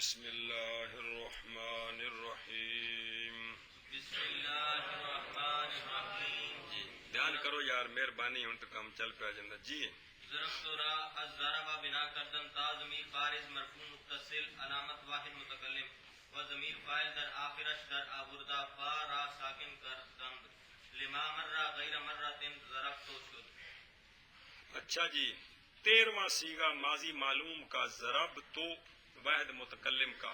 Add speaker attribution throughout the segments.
Speaker 1: بسم اللہ الرحمن الرحیم.
Speaker 2: بسم اللہ الرحمن الرحیم.
Speaker 1: جی دھیان کرو یار، مہربانی ہوں تو کام چل پیا جاندہ. جی
Speaker 2: ضربت را الضربہ بنا کردن تا ضمیر بارز مرفوع متصل علامت واحد متکلم و ضمیر فاعل در آخرش در آوردہ با را ساکن کردن لما مرہ غیر مرۃ ضربت شد.
Speaker 1: اچھا جی، 13واں سیغہ ماضی معلوم کا ضرب تو واحد متکلم کا.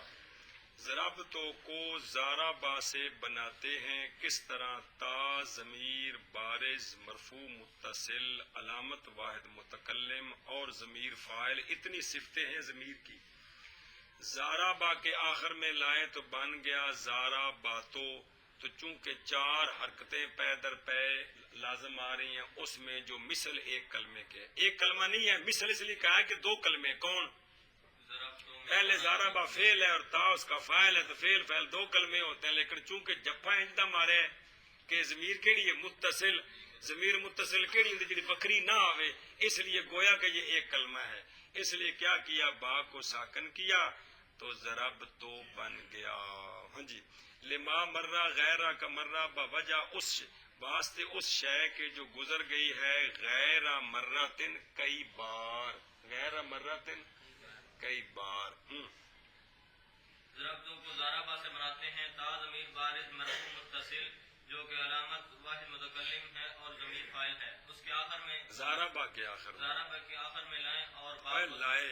Speaker 1: ضرب تو کو زارا با سے بناتے ہیں کس طرح؟ تا ضمیر بارز مرفوع متصل علامت واحد متکلم اور ضمیر فاعل، اتنی صفتیں ہیں ضمیر کی. زارا با کے آخر میں لائے تو بن گیا زارا باتو. تو چونکہ 4 حرکتیں پے در پے لازم آ رہی ہیں، اس میں جو مثل ایک کلمے کے، ایک کلمہ نہیں ہے، مثل اس لیے کہا ہے کہ 2 کلمے. کون؟ پہلے زارا با فعل ہے اور تا اس کا فاعل ہے، تو فعل 2 کلمے ہوتے ہیں. لیکن چونکہ جپا اندہ مارے کہ ضمیر کیڑی ہے متصل، ضمیر متصل کیڑی ہوندی جڑی بکری نہ آوے، اس لیے گویا کہ یہ ایک کلمہ ہے. اس لیے کیا کیا؟ با کو ساکن کیا تو ضرب تو بن گیا. ہاں جی، لما مرہ غیرہ کا مرہ بوجہ اس واسطے اس شے کے جو گزر گئی ہے، غیر مرتن کئی بار، غیر مرتن کئی بار.
Speaker 2: ضربتوں کو ضربہ سے بناتے ہیں تا ضمیر بارز مرفوع متصل جو کہ علامت واحد متکلم ہے اور ضمیر فاعل ہے، اس کے آخر میں
Speaker 1: زاربا کے آخر میں،
Speaker 2: ضربہ کے آخر میں لائیں اور با کو لائے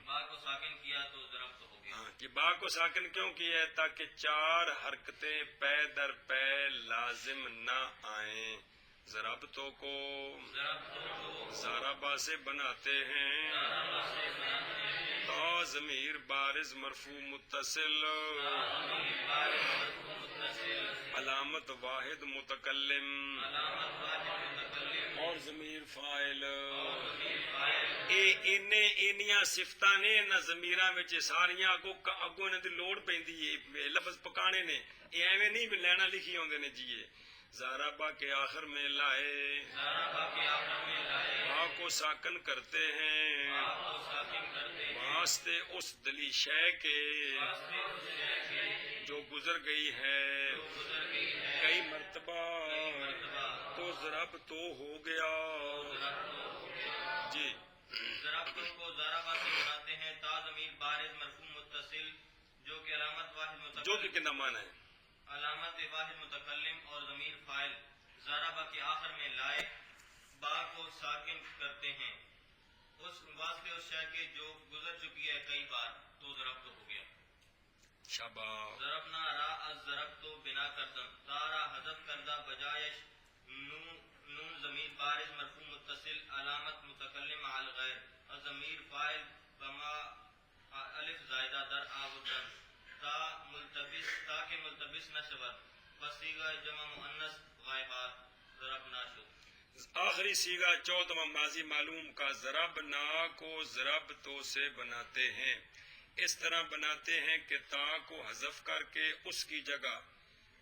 Speaker 2: با کو ساکن کیا تو ضربت ہو گیا.
Speaker 1: کہ با کو ساکن کیوں کیا ہے؟ تاکہ 4 حرکتیں پے در پے لازم نہ آئیں. ضربتوں کو زاربا سے بناتے ہیں تا ضمیر بارز مرفوع متصل علامت واحد متکلم اور ضمیر فاعل. انیاں صفتاں نے نہ ضمیراں وچ ساریاں اگوں انہاں دی لوڑ پیندی ہے، لفظ پکانے نے، یہ ایویں نہیں لینا لکھی ہوندے نے. جی زاربا کے آخر میں لائے، با کو ساکن کرتے ہیں واسطے اس دلی شے کے جو گزر گئی ہے کئی مرتبہ تو ضرب تو ہو گیا. جی
Speaker 2: ضربتوں کو ضربہ سے بناتے ہیں تا ضمیر بارز مرفوع متصل جو کہ علامت واحد متکلم،
Speaker 1: جو کہ کتنا معنی ہے؟
Speaker 2: علامت واحد متکلم اور ضمیر فاعل ضربہ کے آخر میں لائے با کو ساکن کرتے ہیں اس واسطے اس شے کے جو گزر چکی ہے کئی بار تو ضرب تو ہو گیا.
Speaker 1: شاباش.
Speaker 2: ضربنا را از ضرب تو بنا کردن تارا حذف کردہ بجایش نون ضمیر بارز مرفوع متصل علامت متکلم علی غیر اور ضمیر فاعل بما الف زائدہ در آوردن تا ملتبس تاکہ ملتبس نہ شود فصیغہ جمع مؤنث غائبات ضربنا شد.
Speaker 1: آخری سیغہ 14واں ماضی معلوم کا ضرب نا کو ضرب تو سے بناتے ہیں. اس طرح بناتے ہیں کہ تا کو حذف کر کے اس کی جگہ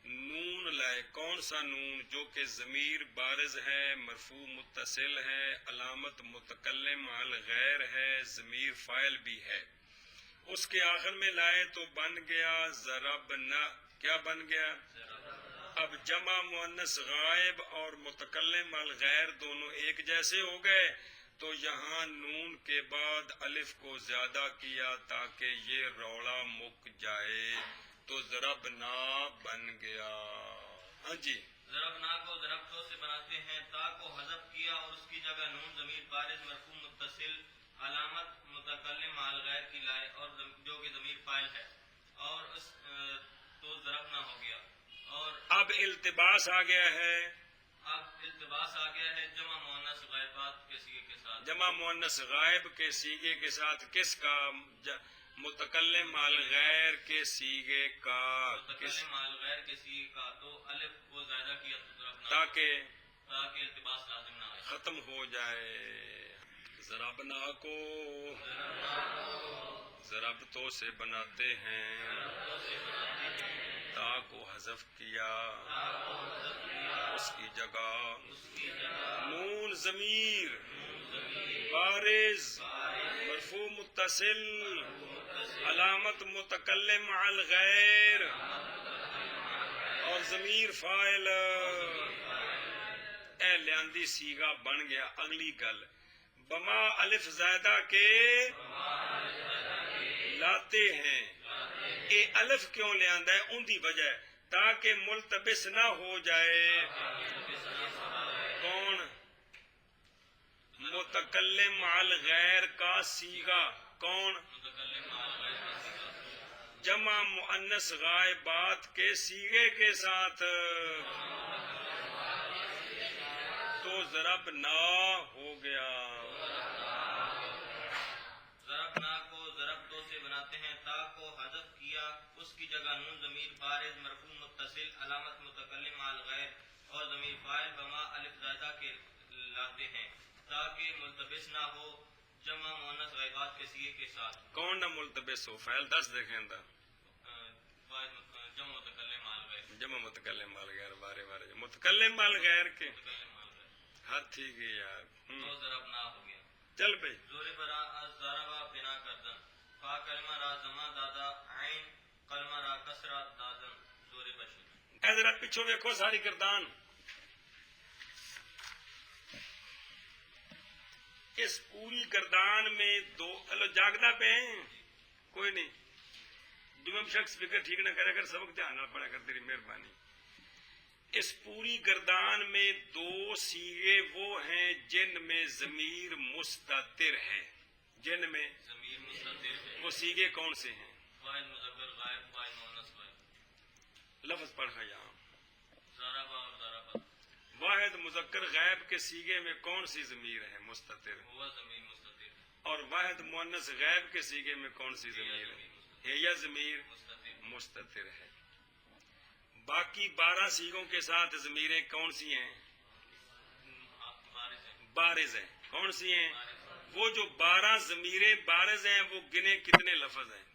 Speaker 1: نون لائے. کون سا نون؟ جو کہ ضمیر بارز ہے، مرفوع متصل ہے، علامت متکلم علی غیر ہے، ضمیر فاعل بھی ہے. اس کے آخر میں لائے تو بن گیا ضربنا. کیا بن گیا؟ اب جمع مؤنث غائب اور متکلم الغیر دونوں ایک جیسے ہو گئے، تو یہاں نون کے بعد الف کو زیادہ کیا تاکہ یہ روڑا مک جائے، تو ضربنا بن گیا. ہاں جی،
Speaker 2: ضربنا کو ضربتوں سے بناتے ہیں تا کو حذف کیا اور اس کی جگہ نون ضمیر بارز مرفوع متصل علامت متکلم علی غیر کی لائے اور جو کہ ضمیر فاعل ہے اور اس تو ضربنا ہو گیا. اور
Speaker 1: اب التباس آ گیا ہے.
Speaker 2: اب التباس آ گیا ہے جمع مؤنث غائبات کے سیغے کے ساتھ.
Speaker 1: جمع مؤنث غائب کے سیغے کے ساتھ کس کا؟ متکلم الغیر کے سیغے کا.
Speaker 2: متکلم الغیر کے سیغے کا تو الف کو زیادہ کیا تو ضربنا
Speaker 1: تاکہ
Speaker 2: التباس لازم نہ آئے،
Speaker 1: ختم ہو جائے. ضربنا کو ضربتوں سے بناتے ہیں تا کو حذف کیا اس کی جگہ نون ضمیر بارز مرفوع متصل علامت متکلم علی الغیر اور ضمیر فاعل اے لیاندی سیگا بن گیا. اگلی گل بما الف زائدہ کے لاتے ہیں. اے الف کیوں لے آندا ہے؟ ان دی وجہ ہے تاکہ ملتبس نہ ہو جائے. کون؟ متکلم علی الغیر کا سیگا. کون؟ جمع مؤنث غائبات کے سیغے کے ساتھ تو ضرب نہ ہو گیا.
Speaker 2: ضربنا کو ضرب تو سے بناتے ہیں. تا کو حذف کیا اس کی جگہ نون ضمیر بارز مرفوع متصل علامت متکلم علی الغیر اور ضمیر فاعل بما الف زائدہ کے لاتے ہیں تاکہ ملتبس نہ ہو جمع مؤنث غائبات کے سیغے کے ساتھ.
Speaker 1: کون نہ ملتبس ہو؟ فعل 10 دیکھیں دا
Speaker 2: جمع متکلم علی الغیر.
Speaker 1: جمع متکلم علی الغیر بارے بارے متکلم علی الغیر کے ہاتھ ٹھیک ہے یار.
Speaker 2: تو ضرب نہ ہو گیا.
Speaker 1: چل بھائی
Speaker 2: زور برا ضربا بنا کردن فا کلمہ را زما دادا عین کلمہ را کسرا دادن زور بشی.
Speaker 1: اے ذرا پیچھو دیکھو ساری گردان. اس پوری گردان میں دو جاگدا پہ ہیں کوئی نہیں. دوم شخص فکر ٹھیک نہ کرے اگر سبق دھیان نہ پڑا کر تیری مہربانی. اس پوری گردان میں دو سیغے وہ ہیں جن میں ضمیر مستتر ہے. جن میں
Speaker 2: ضمیر مستتر ہے.
Speaker 1: وہ سیغے کون سے ہیں؟
Speaker 2: واحد مذکر غائب واحد مؤنث غائب.
Speaker 1: لفظ پڑھا یہاں
Speaker 2: ضربا اور ضربت.
Speaker 1: واحد مذکر غائب کے سیغے میں کون سی ضمیر ہے مستتر؟
Speaker 2: ہوا ضمیر مستتر.
Speaker 1: اور واحد مؤنث غائب کے سیغے میں کون سی ضمیر ہے؟ یا ضمیر مستتر ہے. باقی 12 سیغوں کے ساتھ ضمیریں کون سی ہیں؟ بارز ہیں. کون سی ہیں؟ وہ جو 12 ضمیریں بارز ہیں وہ گنے کتنے لفظ ہیں؟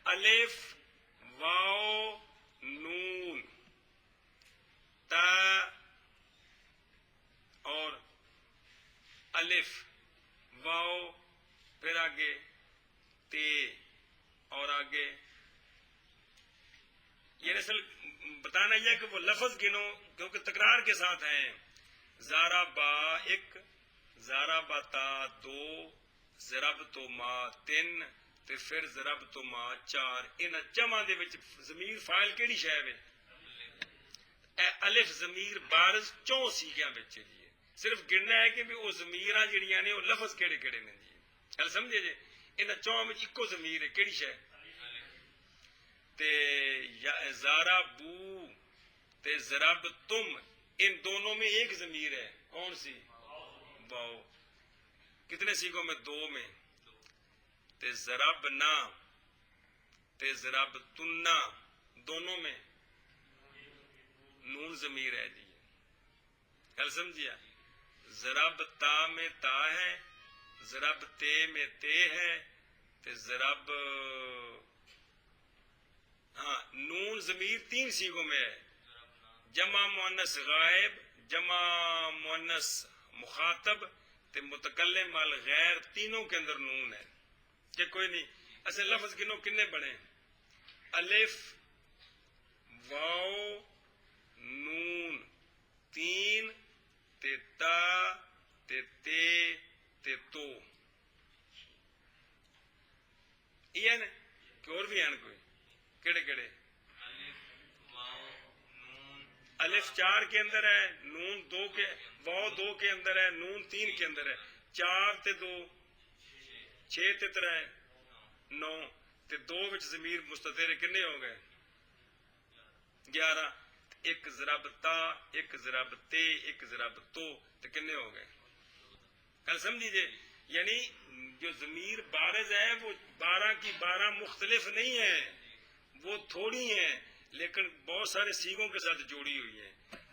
Speaker 1: الف واو نون تا اور الف واو پھر آگے تے اور آگے. یہ اصل بتانا یہ کہ وہ لفظ گنو کیونکہ تکرار کے ساتھ ہیں. زارا با 1 زارا با تا 2 ضرب تو ما 3 تے پھر ضرب تو ما 4. ان جمع دے وچ ضمیر فاعل کیڑی شے ہے؟ اے الف ضمیر بارز 4 سیغیاں وچ ہے جی. صرف گننا ہے کہ بھی وہ ضمیراں جڑیاں نے وہ لفظ کیڑے کیڑے نے جی. گل سمجھے جی. ان 4 وچ اکو ضمیر ہے کیڑی شے؟ تے زارا بو تے ضرب تم. ان دونوں میں ایک ضمیر ہے کون سی؟ واو. کتنے سیغوں میں؟ 2 میں. تے ضرب نا تے ضرب تنا دونوں میں نون ضمیر ہے جی. کل سمجھیا؟ ضرب تا میں تا ہے ضرب تے میں تے ہے تے ضرب نون ضمیر 3 سیغوں میں ہے. جمع مؤنث غائب جمع مؤنث مخاطب تے متکلم علی الغیر تینوں کے اندر نون ہے کہ کوئی نہیں. اصل لفظ گنو کنے بنے؟ الف واو نون 3 تے تا تے تے تے تو. یہ نا کہ اور بھی ہیں کوئی کیڑے کیڑے؟ الف 4 کے اندر ہے نون 2 کے واو 2 کے اندر ہے نون 3 کے اندر ہے. 4 تے 2 6 تے 3 9 تے 2 وچ ضمیر مستتر کنے ہو گئے؟ 11. ایک ضرب تا ایک ضرب تے ایک ضرب تو تے کنے ہو گئے؟ کل سمجھیے. یعنی جو ضمیر بارز ہے وہ 12 کی 12 مختلف نہیں ہے وہ تھوڑی ہیں لیکن بہت سارے سیغوں کے ساتھ جوڑی ہوئی ہے.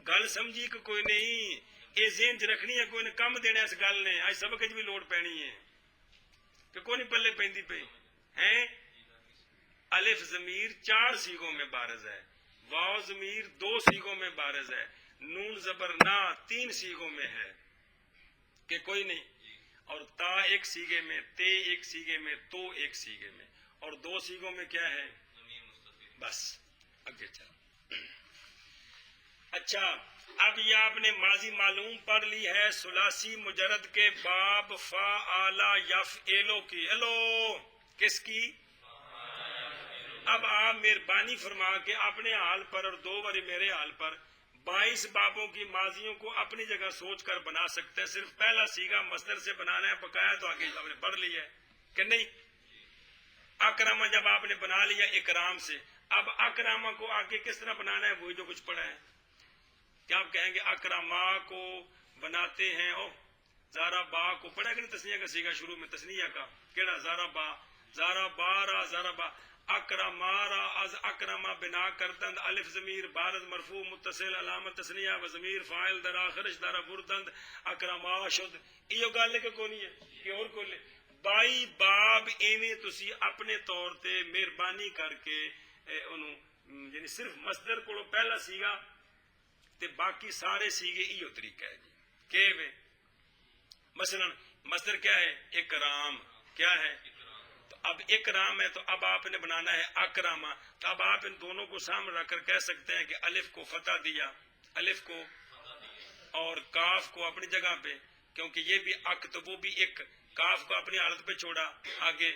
Speaker 1: گل سمجھی کہ کوئی نہیں؟ یہ ذہن چ رکھنی ہے کوئی نے کم دینا اس گل نے. اج سبق بھی لوڑ پینی ہے کہ کوئی نہیں پلے پیندی پئی ہیں. الف ضمیر 4 سیغوں میں بارز ہے واو ضمیر 2 سیغوں میں بارز ہے نون زبر نا 3 سیغوں میں ہے کہ کوئی نہیں. اور تا 1 سیغے میں تے 1 سیغے میں تو 1 سیغے میں اور 2 سیغوں میں کیا ہے؟
Speaker 2: ضمیر متصل.
Speaker 1: بس آگے چل. اچھا اب یہ آپ نے ماضی معلوم پڑھ لی ہے ثلاثی مجرد کے باب فعل یفعل کی. ہیلو کس کی؟ اب آپ مہربانی فرما کے اپنے حال پر اور 2 باری میرے حال پر 22 بابوں کی ماضیوں کو اپنی جگہ سوچ کر بنا سکتے ہیں. صرف پہلا سیغہ مصدر سے بنانا ہے بقایا تو آگے آپ نے پڑھ لیا ہے کہ نہیں. اکرامہ جب آپ نے بنا لیا اکرام سے, اب اکرامہ کو آگے کس طرح بنانا ہے وہی جو کچھ پڑھا ہے. کیا آپ کہیں گے اکرامہ کو بناتے ہیں او زارا با کو پڑھا کہ نہیں تسنیہ کا سیغہ شروع میں تسنیہ کا کیڑا زارا بارا زارا با اکرمارا از اکرما بنا کردند الف ضمیر بارز مرفوع متصل علامت تسنیہ و ضمیر فاعل در آخرش دارا بردند اکرما شد. یہ گل ہے کہ کونی ہے کہ اور کولے 22 باب ایویں تسی اپنے طور تے مہربانی کر کے انہوں یعنی صرف مصدر کو پہلا سیگا تے باقی سارے سیگے ایو طریقہ ہے جی کہ میں مثلا مصدر کیا ہے اکرام کیا ہے تو اب اکرام ہے تو اب آپ نے بنانا ہے اکرامہ. تو اب آپ ان دونوں کو سامنے رکھ کر کہہ سکتے ہیں کہ الف کو فتح دیا الف کو اور کاف کو اپنی جگہ پہ کیونکہ یہ بھی اک تو وہ بھی ایک کاف کو اپنی حالت پہ چھوڑا آگے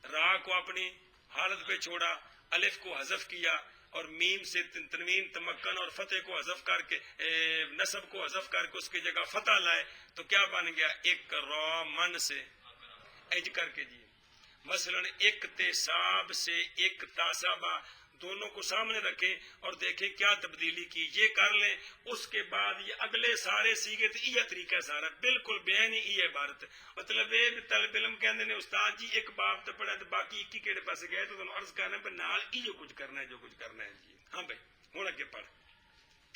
Speaker 1: را کو اپنی حالت پہ چھوڑا الف کو حذف کیا اور میم سے تنوین تمکن اور فتح کو حذف کر کے نصب کو حذف کر کے اس کی جگہ فتح لائے تو کیا بن گیا اکرامن سے اج کر کے جی مثلا اکتساب سے اکتسابہ دونوں کو سامنے رکھیں اور دیکھیں کیا تبدیلی کی یہ کر لیں. اس کے بعد یہ اگلے سارے سیگے تو یہ طریقہ سارا بالکل بین ہی یہ عبارت مطلب یہ طالب علم کہندے نے استاد جی ایک باب تو پڑھا تو باقی 21 کیڑے پاسے گئے تو عرض کرنا ہے نال یہ کچھ کرنا ہے جو کچھ کرنا ہے جی. ہاں بھائی ہوں اگے پڑھ.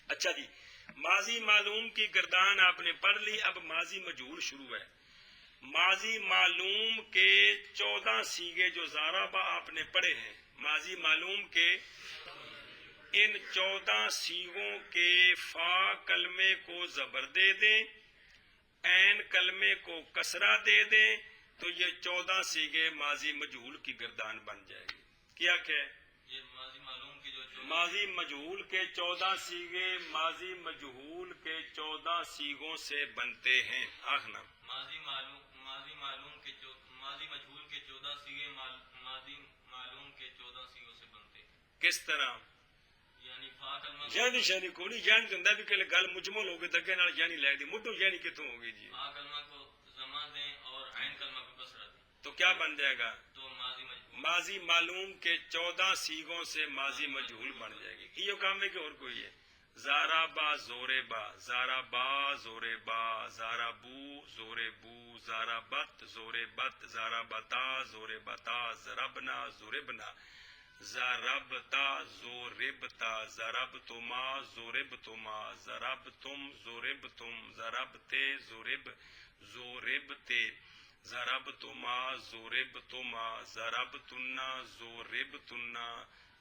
Speaker 1: اچھا جی ماضی معلوم کی گردان آپ نے پڑھ لی. اب ماضی مجہول شروع ہے. ماضی معلوم کے 14 سیگے جو زارابا آپ نے پڑھے ہیں ماضی معلوم کے ان 14 سیغوں کے فا کلمے کو زبر دے دیں عین کلمے کو کسرہ دے دیں تو یہ 14 سیغے ماضی مجہول کی گردان بن جائے گی. کیا کہ
Speaker 2: یہ ماضی معلوم کی جو
Speaker 1: ماضی مجہول کے 14 سیغے ماضی مجہول کے 14 سیغوں سے بنتے ہیں. آخنا
Speaker 2: ماضی معلوم کے ماضی مجہول کے 14 سیغے ماضی معلوم کے 14 سیغوں سے بنتے
Speaker 1: کس طرح
Speaker 2: یعنی فا کلمہ
Speaker 1: یعنی شانی کوئی یعنی دندا بھی کہ گل مجمل ہو گئی دگے نال یعنی لے دی مٹو یعنی کتوں ہوگی جی
Speaker 2: فا کلمہ کو ضمہ دیں اور عین کلمہ کو کسرہ دیں
Speaker 1: تو کیا بن جائے گا
Speaker 2: تو ماضی مجہول
Speaker 1: ماضی معلوم کے 14 سیغوں سے ماضی مجہول بن جائے گی. یہ کام ہے کہ اور کوئی ہے زارا با زورے با زارا با زورے با زارا بو زورے بو زارا بت زورے بت زارا بتا زورے بتا زربنا زوربنا زربتا زوربتا زربتما زوربتما زربتم زوربتم زربتے زورب زوربتے زربتما زوربتما زربتنا زوربتنا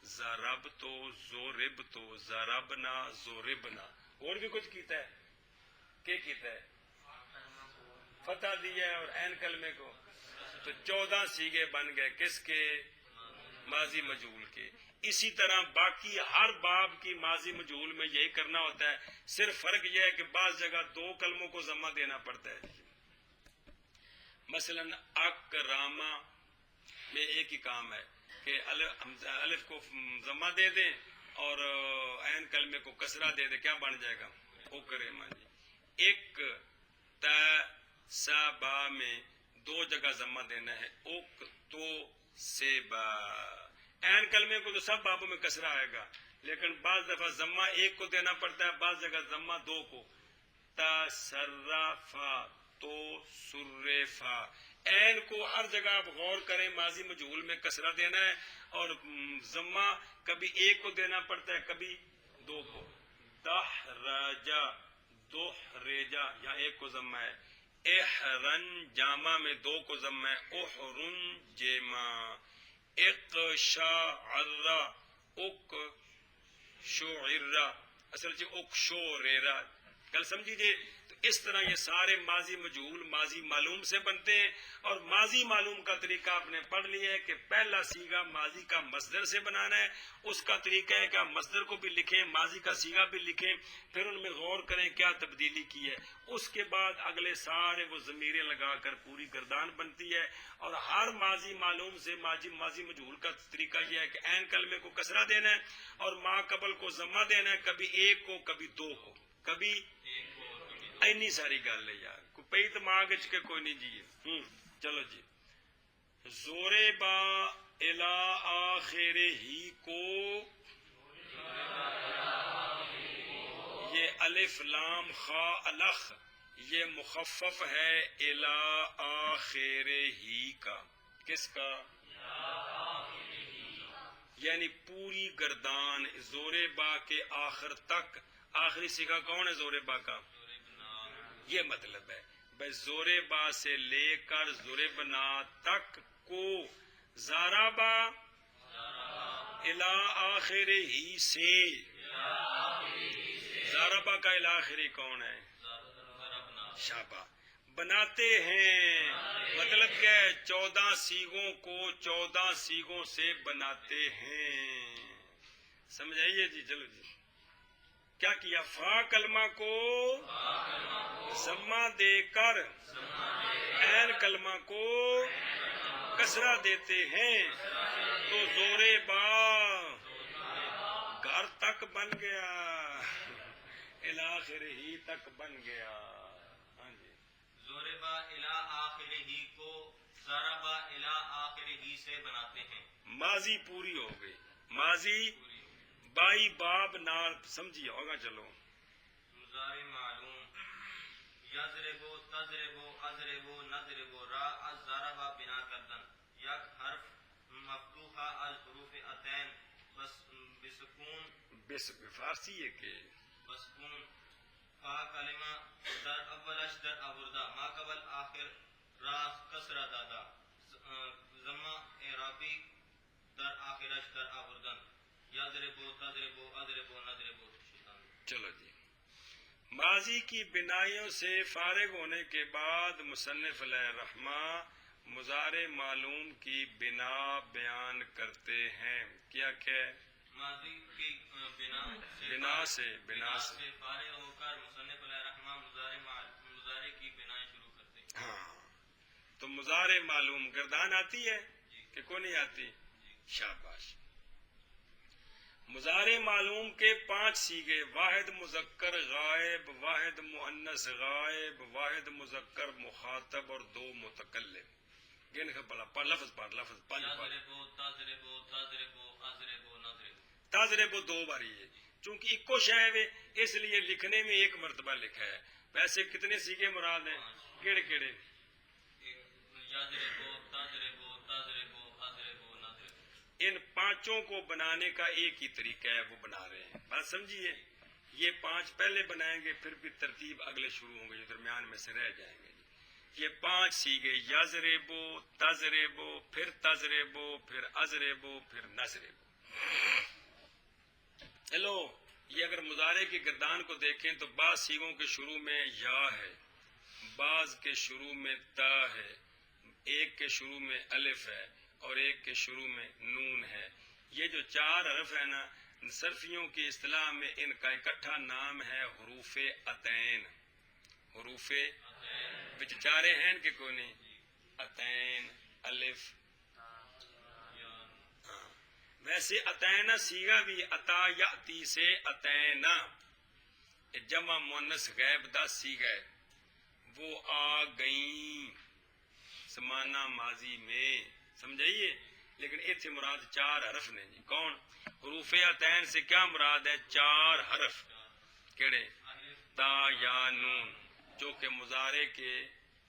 Speaker 1: زربتو زوربتو زربنا زوربنا. اور بھی کچھ کیتا ہے کیا کیتا ہے فتح دیا ہے اور عین کلمے کو تو 14 سیغے بن گئے کس کے ماضی مجہول کے. اسی طرح باقی ہر باب کی ماضی مجہول میں یہی کرنا ہوتا ہے. صرف فرق یہ ہے کہ بعض جگہ 2 کلموں کو ضمہ دینا پڑتا ہے. مثلا اکرامہ میں ایک ہی کام ہے کہ الف کو ضمہ دے دیں اور عین کلمے کو کسرہ دے دیں کیا بن جائے گا اکرما جی. ایک تسبا میں 2 جگہ ضمہ دینا ہے اک تو سے با عین کلمے کو تو سب بابوں میں کسرہ آئے گا لیکن بعض دفعہ ضمہ 1 کو دینا پڑتا ہے بعض جگہ ضمہ 2 کو. تصرفا تو سرفا عین کو ہر جگہ آپ غور کریں ماضی مجہول میں کسرہ دینا ہے اور ضمہ کبھی 1 کو دینا پڑتا ہے کبھی 2 کو. دحرجا دحرجا یہاں 1 کو ضمہ ہے. احرن جامع میں 2 کو ضمہ ہے احرن جیما. اقشعر اقشعر اصل اقشعر گل سمجھی جی. تو اس طرح یہ سارے ماضی مجہول ماضی معلوم سے بنتے ہیں، اور ماضی معلوم کا طریقہ آپ نے پڑھ لیا ہے کہ پہلا سیغہ ماضی کا مصدر سے بنانا ہے. اس کا طریقہ ہے کہ آپ مصدر کو بھی لکھیں، ماضی کا سیغہ بھی لکھیں، پھر ان میں غور کریں کیا تبدیلی کی ہے. اس کے بعد اگلے سارے وہ ضمیریں لگا کر پوری گردان بنتی ہے. اور ہر ماضی معلوم سے ماضی مجہول کا طریقہ یہ ہے کہ عین کلمے کو کسرہ دینا ہے اور ما قبل کو ضمہ دینا ہے، کبھی ایک کو کبھی دو کو، کبھی اینی ساری گل ہے یار، کوئی پئی دماغ وچ کے کوئی نہیں جی. چلو جی. زورے با الا آخر ہی کو، یہ الف لام خا الخ یہ مخفف ہے الا آخر ہی کا. کس کا؟ یعنی پوری گردان زورے با کے آخر تک. آخری صیغہ کون ہے زورے با کا؟ یہ مطلب ہے بھائی زورے با سے لے کر زورے بنا تک کو زارابا الا آخر ہی سے. زارابا کا الا آخری کون ہے؟ شابہ. بناتے ہیں مطلب کیا ہے؟ 14 سیغوں کو 14 سیغوں سے بناتے ہیں. سمجھائیے جی. چلو جی. کیا کیا؟ فا کلمہ کو ضمہ دے کر عین کلمہ کو کسرہ دیتے ہیں تو زورے با گھر تک بن گیا، الاخر ہی تک بن گیا. ہاں جی.
Speaker 2: زورے با الا آخر ہی کو ضربا الا آخر ہی سے بناتے ہیں.
Speaker 1: ماضی پوری ہو گئی. ماضی بائی باب نال سمجھی ہوگا. چلو.
Speaker 2: مضارع معلوم یضربو تضربو اضربو نضربو را از ضربا بنا کردن. یک حرف مفتوحہ از حروف اتین بسکون
Speaker 1: فارسی ہے کہ
Speaker 2: بسکون. فا کلمہ در اولش در آوردہ ما قبل آخر راز کسرہ دادا. ضمہ اعرابی در آخرش در آوردن. یضربو تضربو اضربو نضربو.
Speaker 1: چلو جی. ماضی کی بنائیوں سے فارغ ہونے کے بعد مصنف علیہ الرحمہ مضارع معلوم کی بنا بیان کرتے ہیں. کیا کہ
Speaker 2: ماضی کی
Speaker 1: بنا سے
Speaker 2: فارغ ہو کر مصنف علیہ الرحمہ مضارع کی بنائیں شروع کرتے ہیں.
Speaker 1: ہاں. تو مضارع معلوم گردان آتی ہے کہ کوئی نہیں آتی؟ شاباش. مضارع معلوم کے 5 سیغے: واحد مذکر غائب، واحد مؤنث غائب، واحد مذکر مخاطب اور 2 متکلم. گن کے پڑھ لفظ پڑھ لفظ 5 پڑھ.
Speaker 2: تضربو تضربو اضربو نضربو.
Speaker 1: تضربو 2 باری ہے چونکہ ایکو شے ہے اس لیے لکھنے میں 1 مرتبہ لکھا ہے. ویسے کتنے سیغے مراد ہیں؟ کیڑے کیڑے؟
Speaker 2: یضربو تضربو تضربو اضربو نضربو.
Speaker 1: ان 5 کو بنانے کا ایک ہی طریقہ ہے، وہ بنا رہے ہیں. بات سمجھیے. یہ 5 پہلے بنائیں گے، پھر بھی ترتیب اگلے شروع ہوں گے جو درمیان میں سے رہ جائیں گے. یہ 5 سیغے یضربو تضربو پھر تضربو پھر اضربو پھر نضربو. چلو. یہ اگر مضارع کی گردان کو دیکھیں تو بعض سیغوں کے شروع میں یا ہے، بعض کے شروع میں تا ہے، ایک کے شروع میں الف ہے اور ایک کے شروع میں نون ہے. یہ جو 4 حرف ہے نا، صرفیوں کی اصطلاح میں ان کا اکٹھا نام ہے حروف اتین. حروف وچ 4 ہیں کہ کوئی نہیں؟ اتین الف. ویسے اتینا سیغہ بھی اتا یاتی سے اتینا جمع مؤنث غائب دا سیغہ ہے. وہ آ گئیں زمانہ ماضی میں. سمجھائیے. لیکن ایتھے مراد 4 حرف نے جی. کون؟ حروف اتین سے کیا مراد ہے؟ 4 حرف. کیڑے؟ تا یا نون، جو کہ مضارع کے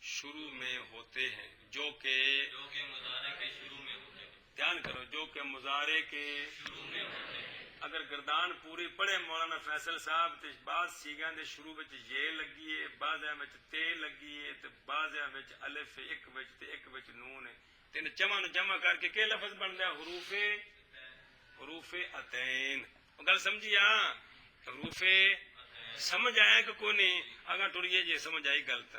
Speaker 1: شروع میں ہوتے ہیں. جو کہ
Speaker 2: مضارع کے شروع میں ہوتے ہیں.
Speaker 1: دھیان کرو. جو کہ مضارع کے
Speaker 2: شروع میں ہوتے ہیں.
Speaker 1: اگر گردان پوری پڑھے مولانا فیصل صاحب تے بعض سیغاں دے شروع وچ یہ لگی ہے، بعضاں وچ تے لگی ہے تے بعضاں وچ الف ہے، ایک وچ تے ایک وچ نون ہے. تین جمع کر کے کہ لفظ بندا ہے؟ حروف اتین. گل سمجھی؟ ہاں. حروف سمجھ آیا کہ کوئی نہیں؟ اگر ٹریے جی سمجھ آئی غلط.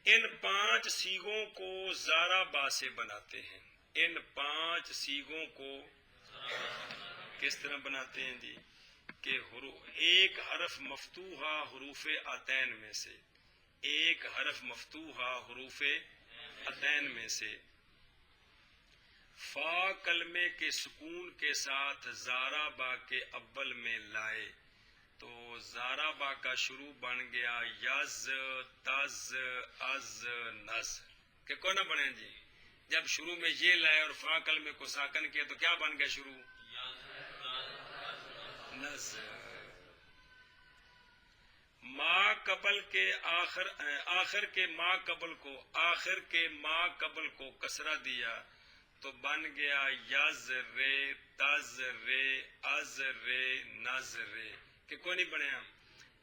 Speaker 1: ان 5 سیغوں کو زارا با سے بناتے ہیں. ان 5 سیغوں کو کس طرح بناتے ہیں جی؟ کہ ایک حرف مفتوحہ حروف عتین میں سے، ایک حرف مفتوحہ حروف عتین میں سے فا کلمے کے سکون کے ساتھ زارا با کے اول میں لائے تو زارا با کا شروع بن گیا یز تز از نز. کہ کون نہ بنے جی؟ جب شروع میں یہ لائے اور فا کلمے کو ساکن کیا تو کیا بن گیا شروع؟ نز. ما قبل کے آخر کے ما قبل کو، آخر کے ما قبل کو کسرہ دیا تو بن گیا یز رے تز رے از رے نز رے. کہ کوئی نہیں بنے. ہم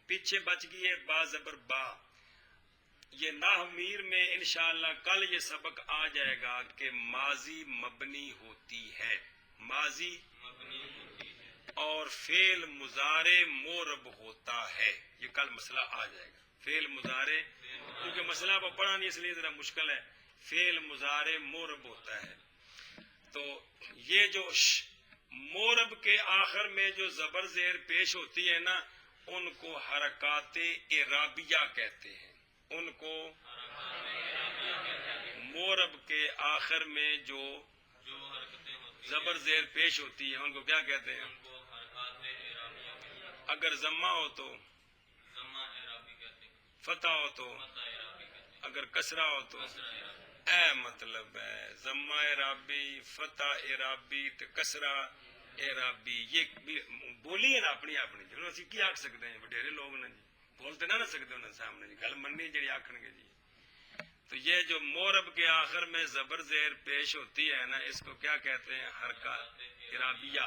Speaker 1: پیچھے بچ گئی ہے با زبر با. یہ نحو میر میں انشاءاللہ کل یہ سبق آ جائے گا کہ ماضی مبنی ہوتی ہے، ماضی
Speaker 2: مبنی ہوتی ہے
Speaker 1: اور فعل مضارع مورب ہوتا ہے. یہ کل مسئلہ آ جائے گا. فعل مضارع، کیونکہ مسئلہ وہ پڑھا نہیں اس لیے ذرا مشکل ہے. فعل مضارع مورب ہوتا ہے. تو یہ جو مورب کے آخر میں جو زبر زیر پیش ہوتی ہے نا، ان کو حرکات اعرابیہ کہتے ہیں. ان کو مورب کے آخر میں جو
Speaker 2: حرکتیں ہوتی
Speaker 1: زبر زیر پیش ہوتی ہے ان کو کیا کہتے ہیں؟
Speaker 2: ان کو حرکات اعرابیہ کہتے ہیں.
Speaker 1: اگر ضمہ ہو تو
Speaker 2: ضمہ اعرابی کہتے ہیں،
Speaker 1: فتح ہو تو،
Speaker 2: فتح اعرابی کہتے ہیں،
Speaker 1: اگر کسرہ ہو تو.
Speaker 2: کسرہ اعرابی.
Speaker 1: اے مطلب ہے ضمہ اعرابی، فتح اعرابی تے کسرہ اعرابی. یہ بولی ہے نا اپنی اپنی جو اسی کی آکھ سکتے ہیں. وڈیرے لوگ نا جی بولتے نہ سکتے انہوں سامنے جی گل مننی جڑی آکھن گے جی. تو یہ جو مورب کے آخر میں زبر زیر پیش ہوتی ہے نا، اس کو کیا کہتے ہیں؟ حرکات اعرابیہ.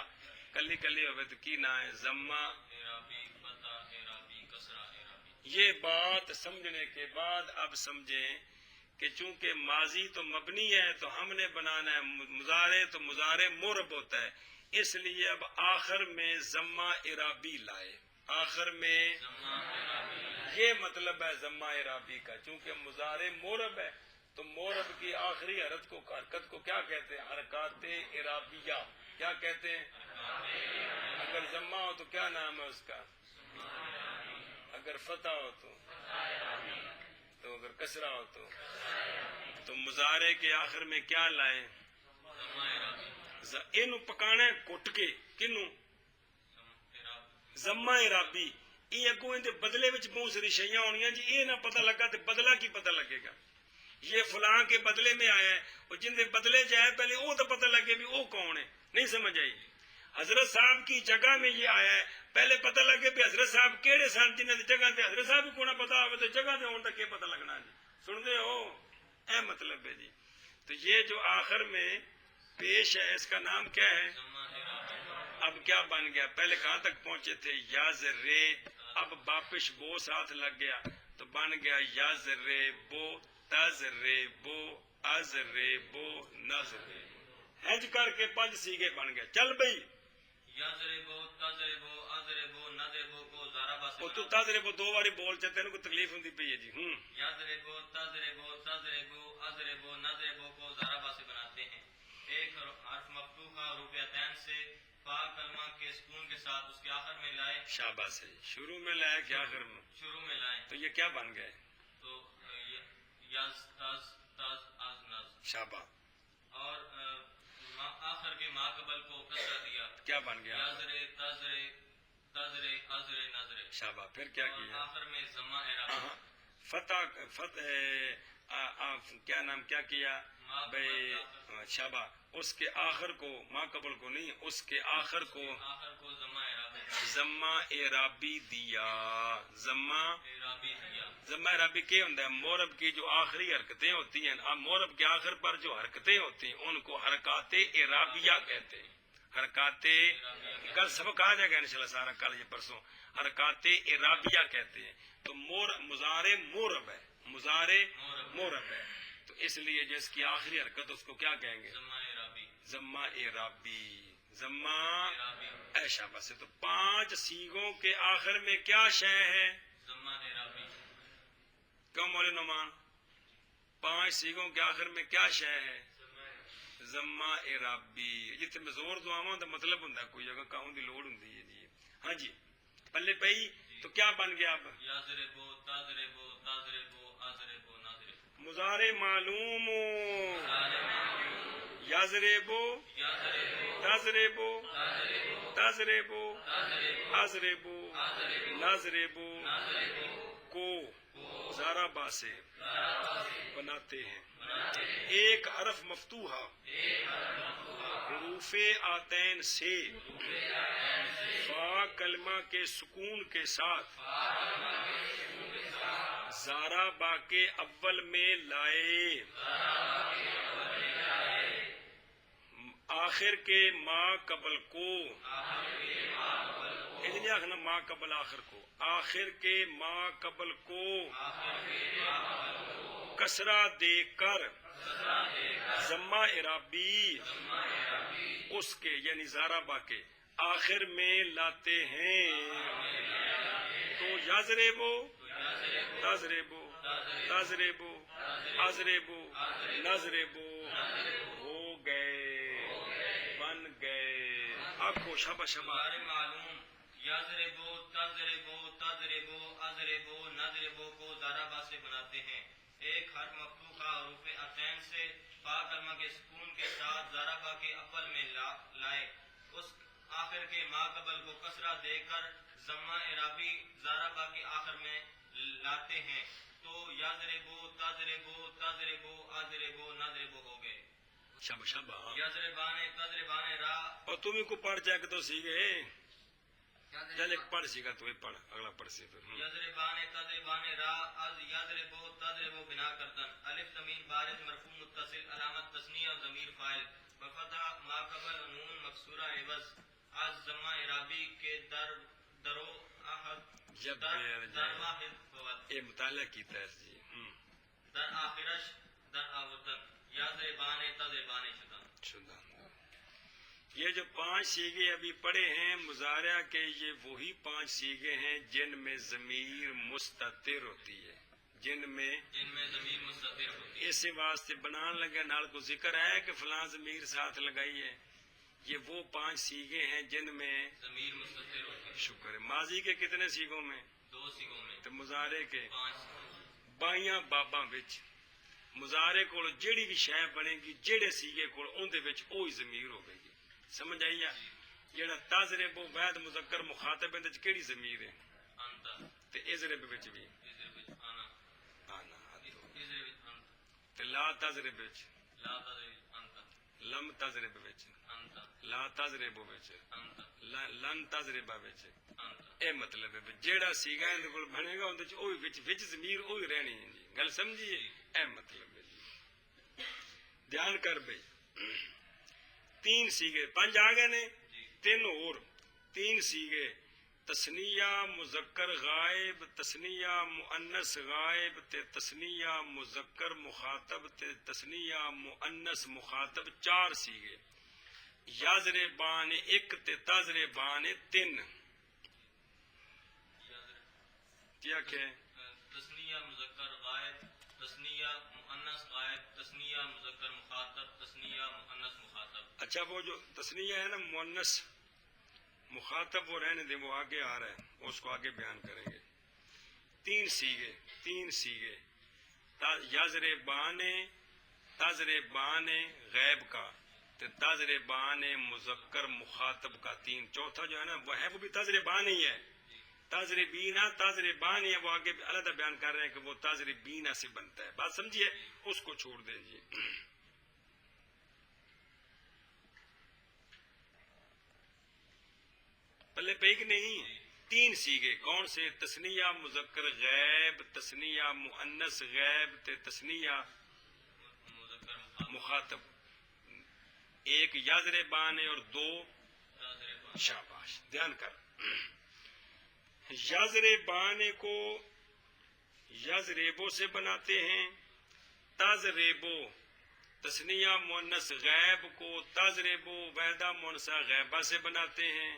Speaker 1: کلی کلی ہوئے تو کی نہ ہے؟ ضمہ
Speaker 2: اعرابی، فتح اعرابی، کسرہ اعرابی.
Speaker 1: یہ بات سمجھنے کے بعد اب سمجھیں کہ چونکہ ماضی تو مبنی ہے تو ہم نے بنانا ہے مضارع، تو مضارع مورب ہوتا ہے. اس لیے اب آخر میں ضمہ اعرابی لائے. آخر میں
Speaker 2: ضمہ اعرابی.
Speaker 1: یہ مطلب ہے ضمہ اعرابی کا. چونکہ مضارع مورب ہے تو مورب کی آخری حرکت کو کیا کہتے ہیں؟ حرکات اعرابیہ. کیا کہتے ہیں؟ اگر ضمہ ہو تو کیا نام ہے اس کا؟ اگر فتح ہو تو اگر کسرہ ہو تو مضارع کے آخر میں کیا لائیں؟
Speaker 2: ضمہ اعرابی.
Speaker 1: اینو پکانا ہے کٹ کے. کنوں؟ ضمہ اعرابی. یہ اگوں دے بدلے وچ بہت ساری شیاں ہونیاں جی. یہ نہ پتہ لگا تے بدلہ کی پتہ لگے گا؟ یہ فلاں کے بدلے میں آیا ہے اور جن دے بدلے جائے پہلے وہ تو پتہ لگے بھی وہ کون ہے. نہیں سمجھ آئی؟ حضرت صاحب کی جگہ میں یہ آیا ہے، پہلے پتہ لگے بھی حضرت صاحب کیڑے سن جنہیں دی جگہ تے حضرت صاحب کو نہ پتہ ہوئے تو جگہ تے ہون تک یہ پتہ لگنا جی. سن دے ہو؟ اے مطلب ہے جی. تو یہ جو آخر میں پیش ہے اس کا نام کیا ہے؟
Speaker 2: ضمہ اعرابی.
Speaker 1: اب کیا بن گیا؟ پہلے کہاں تک پہنچے تھے؟ یز رے. اب باپش بو ساتھ لگ گیا تو بن گیا یز رے بو تز رے بو از رے بو نز رے. ہنج کر کے 5 سیگے بن گئے. چل بھئی
Speaker 2: یضربو، تضربو، اضربو، نضربو کو ضربہ سے
Speaker 1: وہ تو
Speaker 2: بناتے
Speaker 1: تز رے بو 2 باری بول چاہتے ہیں، کو تکلیف ہوندی پئی ہے جی.
Speaker 2: یضربو، تضربو، تضربو، اضربو، نضربو کو ضربہ سے بناتے ہیں. ایک حرف مفتوحہ حروف عتین سے فا کلمہ کے سکون کے ساتھ اس کے آخر میں لائے.
Speaker 1: شاباش ہے. شروع میں لایا کہ آخر میں؟
Speaker 2: شروع میں لائے
Speaker 1: تو یہ کیا بن گئے؟
Speaker 2: تو یز تز تز از نز.
Speaker 1: شاباش.
Speaker 2: اور آخر کے ما قبل کو کسرہ دیا.
Speaker 1: کیا بن گیا؟
Speaker 2: یزرے تزرے تزرے ازرے نظرے.
Speaker 1: شاباش. پھر کیا
Speaker 2: اور
Speaker 1: کیا؟
Speaker 2: آخر میں ضمہ اعرابی.
Speaker 1: فتح کیا نام کیا کیا بھائی؟ شاباش. اس کے آخر کو، ما قبل کو نہیں، اس کے آخر کو
Speaker 2: آخر کو ضمہ اعرابی.
Speaker 1: ضمہ اعرابی دیا. ضمہ
Speaker 2: اعرابی دیا.
Speaker 1: ضمہ اعرابی کیا ہوتا ہے؟ مورب کی جو آخری حرکتیں ہوتی ہیں، اب مورب کے آخر پر جو حرکتیں ہوتی ہیں ان کو حرکات اعرابیہ کہتے ہیں. حرکات کل سبق آ جائے گا انشاءاللہ سارا، کل یہ پرسوں. حرکات اعرابیہ کہتے ہیں. تو مضارع مورب ہے، مضارع مورب ہے. تو اس لیے جس کی آخری حرکت اس کو کیا کہیں گے؟
Speaker 2: ضمہ اعرابی.
Speaker 1: ضمہ اعرابی. ضمہ
Speaker 2: اعرابی
Speaker 1: ایشا بس. تو 5 سیغوں کے آخر میں کیا شے ہے؟
Speaker 2: ضمہ اعرابی
Speaker 1: کیوں مولے نعمان؟ 5 سیغوں کے آخر میں کیا شے ہے؟ ضمہ اعرابی. جتنے میں زور دعاواں دا مطلب ہوندا کوئی جگہ کہوں دی لوڑ ہوندی ہے جی. ہاں جی پلے پئی تو کیا بن گیا اب؟
Speaker 2: یضربو تضربو تضربو اضربو نضربو
Speaker 1: مضارع معلوم یضربو تضربو تضربو اضربو نضربو کو ضربا سے بناتے ہیں. ایک حرف مفتوحہ حروف آتین سے فا کلمہ کے سکون کے ساتھ ضربا کے اول میں لائے، آخر کے ما قبل کو، نہیں آخنا ما قبل آخر کو، آخر کے ما قبل کو کسرہ دے کر ضمہ اعرابی اس کے یعنی ضربا کے آخر میں لاتے ہیں. تو یضربو تضربو تضربو اضربو نضربو ہو گئے، بن گئے. آنکھوں شابہ شابہ.
Speaker 2: مضارع معلوم یضربو تضربو تضربو اضربو نضربو کو ضربا سے بناتے ہیں. ایک حرف مفتوح کا حروف عطین سے فا کلمہ کے سکون کے ساتھ ضربا کے اول میں لائے، اس آخر کے ما قبل کو کسرہ دے کر ضمہ اعرابی ضربا کے آخر میں لاتے ہیں. تو یضربو تضربو تضربو اضربو نضربو ہو گئے.
Speaker 1: شابہ شابہ.
Speaker 2: یضربان تضربان را
Speaker 1: اور تم ہی کو پڑھ جائے کہ تو سیکھے. چل ایک پڑھ سیکھا تو یہ پڑھ اگلا پڑھ سی پھر.
Speaker 2: یضربان تضربان را از یضربو تضربو بنا کردن الف ضمیر بارز مرفوع متصل علامت تثنیہ و ضمیر فاعل بفتح ما قبل نون مکسورہ عوض از ضمہ اعرابی کے درو احد
Speaker 1: جب
Speaker 2: در واحد فوت
Speaker 1: یہ مطالعہ کیتا ہے جی.
Speaker 2: در آخرش در آوردن یضربان تضربان شدن.
Speaker 1: یہ جو 5 سیغے ابھی پڑھے ہیں مضارع کے، یہ وہی 5 سیغے ہیں جن میں ضمیر مستتر ہوتی ہے، جن میں
Speaker 2: ضمیر مستتر ہوتی ہے.
Speaker 1: اسی واسطے بنان لگے نال کو ذکر ہے کہ فلاں ضمیر ساتھ لگائی ہے. یہ وہ 5 سیغے ہیں جن میں
Speaker 2: ضمیر مستتر ہوتی ہے.
Speaker 1: شکر ہے. ماضی کے کتنے سیغوں میں؟
Speaker 2: 2 سیغوں میں.
Speaker 1: تو مضارع کے
Speaker 2: 5
Speaker 1: بائیاں باباں وچ مضارع کول جیڑی بھی شے بنے گی جیڑے سیغے کول اون دے وچ اوہی ضمیر ہوے گی. سمجھ آئی ہے؟ جیڑا تضرب واحد مذکر مخاطب اندر کیڑی ضمیر ہے؟
Speaker 2: انت.
Speaker 1: تے اضرب وچ بھی
Speaker 2: اضرب انا
Speaker 1: آنا
Speaker 2: اضرب انت.
Speaker 1: تے لا تضرب وچ
Speaker 2: لا تضرب انت.
Speaker 1: لم تضرب وچ
Speaker 2: انت.
Speaker 1: لا تضرب وچ
Speaker 2: انت.
Speaker 1: لن تضرب وچ.
Speaker 2: انت.
Speaker 1: اے مطلب ہے جیڑا سیگا اندر کول بنے گا اندر اوہی وچ ضمیر اوہی رہنی ہے جی. گل سمجھیے؟ اے مطلب ہے جی. دھیان کر بھئی 3 سیغے 5 آ گئے نے. 3 اور 3 سیغے تثنیہ مذکر غائب، تثنیہ مؤنث غائب تے تثنیہ مذکر مخاطب تے تثنیہ مؤنث مخاطب. 4 سیغے. یضربان 1 تے تضربان 3. کیا کہ
Speaker 2: تثنیہ مذکر غائب، تثنیہ مؤنث غائب، تثنیہ مذکر مخاطب، تثنیہ مؤنث مخاطب.
Speaker 1: اچھا وہ جو تثنیہ ہے نا مؤنث مخاطب وہ رہنے دیں، وہ آگے آ رہا ہے، اس کو آگے بیان کریں گے. 3 سیغے یضربان تضربان غیب کا تے تضربان مذکر مخاطب کا 3. چوتھا جو ہے نا وہ ہے وہ بھی تضربان ہی ہے. تضربینا تضربان ہے، وہ آگے علیحدہ بیان کر رہے ہیں کہ وہ تضربینا سے بنتا ہے. بات سمجھیے؟ اس کو چھوڑ دیجیے. پلے پہ کہ نہیں؟ 3 سیغے کون سے؟ تثنیہ مذکر غیب، تثنیہ مؤنث غیب تے تثنیہ مخاطب. 1 یضربان اور 2 شاباش. دھیان کر. یضربان کو یضربو سے بناتے ہیں، تضربو تثنیہ مؤنث غیب کو تضربو وحدہ مؤنثہ غیبہ سے بناتے ہیں،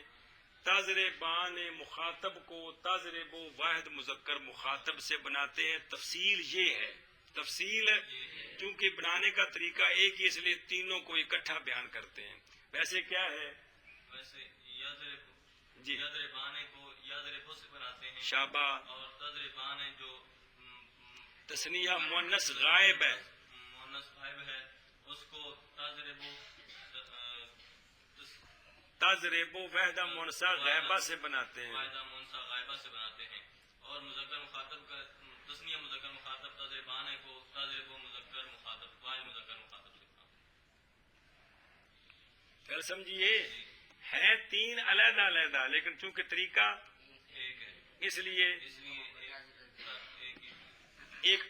Speaker 1: تضربان مخاطب کو تضربو واحد مذکر مخاطب سے بناتے ہیں۔ تفصیل یہ ہے، تفصیل چونکہ بنانے کا طریقہ ایک ہی اس لیے تینوں کو اکٹھا بیان کرتے ہیں۔ ویسے کیا ہے؟
Speaker 2: ویسے یضرب
Speaker 1: جی
Speaker 2: یضربانے کو یضربو سے بناتے ہیں،
Speaker 1: شابہ،
Speaker 2: اور تضربانے جو
Speaker 1: تثنیہ مؤنث غائب ہے،
Speaker 2: مؤنث غائب ہے اس کو تضربو
Speaker 1: تضربو وحدہ مؤنثہ غائبہ سے بناتے ہیں۔
Speaker 2: واحدہ مؤنثہ غائبہ سے بناتے ہیں، اور مذکر مخاطب کا تثنیہ مذکر مخاطب تضربانے کو تضربو مذکر مخاطب واحد مذکر مخاطب سے بناتے ہیں۔
Speaker 1: پھر سمجھیے ہے تین علیحدہ علیحدہ لیکن چونکہ طریقہ
Speaker 2: ایک ہے،
Speaker 1: اس لیے
Speaker 2: اس لیے
Speaker 1: ایک